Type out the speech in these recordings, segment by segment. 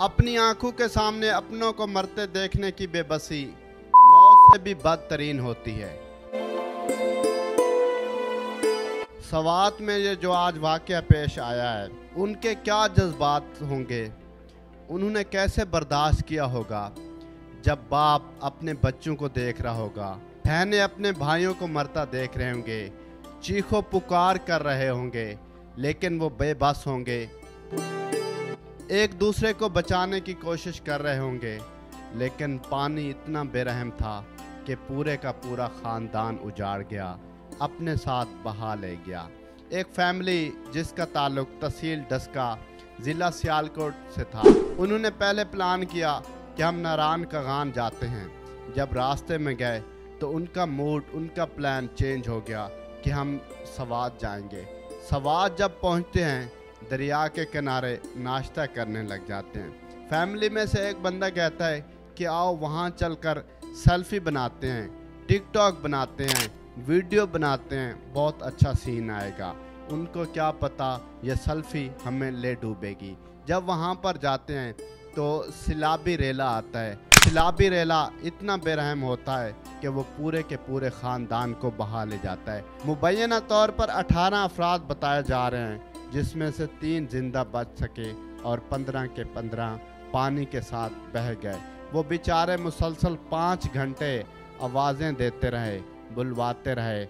अपनी आंखों के सामने अपनों को मरते देखने की बेबसी मौत से भी बदतरीन होती है। सवात में ये जो आज वाकया पेश आया है, उनके क्या जज्बात होंगे, उन्होंने कैसे बर्दाश्त किया होगा जब बाप अपने बच्चों को देख रहा होगा, बहनें अपने भाइयों को मरता देख रहे होंगे, चीखो पुकार कर रहे होंगे, लेकिन वो बेबस होंगे, एक दूसरे को बचाने की कोशिश कर रहे होंगे, लेकिन पानी इतना बेरहम था कि पूरे का पूरा ख़ानदान उजाड़ गया, अपने साथ बहा ले गया। एक फैमिली जिसका ताल्लुक तहसील डस्का ज़िला सियालकोट से था, उन्होंने पहले प्लान किया कि हम नारायण कगान जाते हैं। जब रास्ते में गए तो उनका मूड, उनका प्लान चेंज हो गया कि हम सवात जाएंगे। सवात जब पहुंचते हैं, दरिया के किनारे नाश्ता करने लग जाते हैं। फैमिली में से एक बंदा कहता है कि आओ वहां चलकर सेल्फी बनाते हैं, टिकटॉक बनाते हैं, वीडियो बनाते हैं, बहुत अच्छा सीन आएगा। उनको क्या पता ये सेल्फी हमें ले डूबेगी। जब वहां पर जाते हैं तो सिलाबी रेला आता है। सिलाबी रेला इतना बेरहम होता है कि वो पूरे के पूरे ख़ानदान को बहा ले जाता है। मुबैना तौर पर 18 अफराद बताए जा रहे हैं, जिसमें से 3 जिंदा बच सके और 15 के 15 पानी के साथ बह गए। वो बेचारे मुसलसल 5 घंटे आवाज़ें देते रहे, बुलवाते रहे,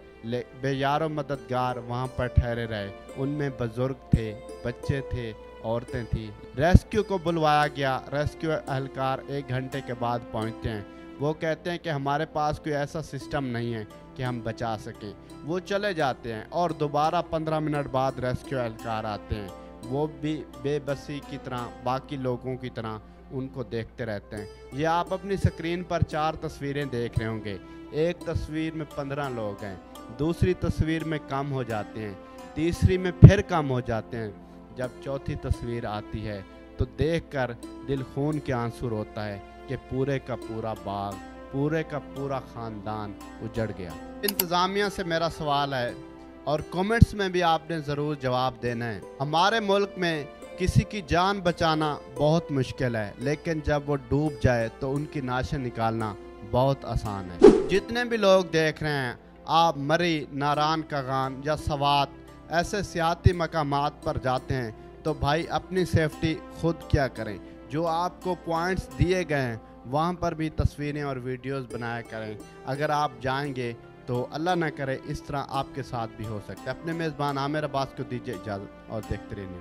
बेयारो मददगार वहाँ पर ठहरे रहे। उनमें बुजुर्ग थे, बच्चे थे, औरतें थी। रेस्क्यू को बुलवाया गया। रेस्क्यू एहलकार 1 घंटे के बाद पहुँचते हैं। वो कहते हैं कि हमारे पास कोई ऐसा सिस्टम नहीं है कि हम बचा सकें। वो चले जाते हैं और दोबारा 15 मिनट बाद रेस्क्यू एहलकार आते हैं। वो भी बेबसी की तरह, बाकी लोगों की तरह उनको देखते रहते हैं। ये आप अपनी स्क्रीन पर 4 तस्वीरें देख रहे होंगे। एक तस्वीर में 15 लोग हैं, दूसरी तस्वीर में कम हो जाते हैं, तीसरी में फिर कम हो जाते हैं। जब चौथी तस्वीर आती है तो देखकर दिल खून के आंसू रोता है कि पूरे का पूरा बाग, पूरे का पूरा ख़ानदान उजड़ गया। इंतज़ामिया से मेरा सवाल है और कमेंट्स में भी आपने ज़रूर जवाब देना है। हमारे मुल्क में किसी की जान बचाना बहुत मुश्किल है, लेकिन जब वो डूब जाए तो उनकी नाशें निकालना बहुत आसान है। जितने भी लोग देख रहे हैं, आप मरी, नारायण कगान या सवात ऐसे सियाती मकामात पर जाते हैं तो भाई अपनी सेफ्टी खुद क्या करें। जो आपको पॉइंट्स दिए गए हैं वहाँ पर भी तस्वीरें और वीडियोस बनाया करें। अगर आप जाएंगे तो अल्लाह ना करे इस तरह आपके साथ भी हो सकता है। अपने मेज़बान आमिर अब्बास को दीजिए इजाज़त और देखते रहिए।